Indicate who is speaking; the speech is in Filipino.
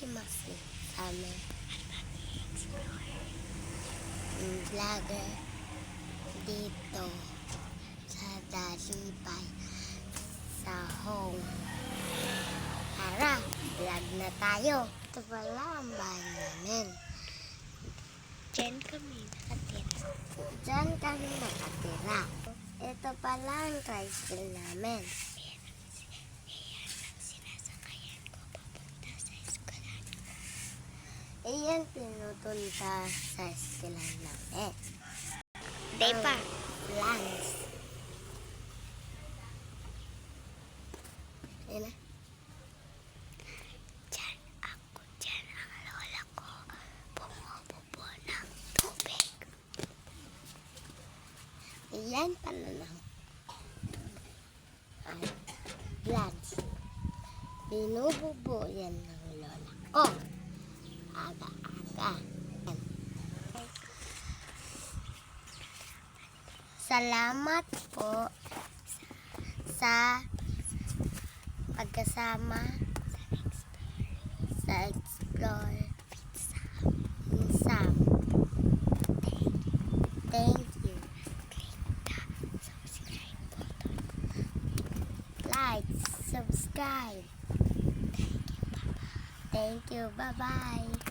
Speaker 1: si Maxine sa amin. Vlogger dito sa Dalibay sa home. Tara, vlog na tayo. Ito pala ang bahay namin. Diyan kami nakatira. Ito pala ang tricycle namin. Iyan pinutunta sa eskwelahan namin. Day pa. Plants. Ayan na. Diyan ang lola ko. Bumububo ng tubig. Iyan pala ng plants. Binububo yan ng lola ko. Aga-aga. Salamat po sa pagkasama sa Explore Sam. Thank you. Click the subscribe button. Like, subscribe. Thank you. Bye-bye.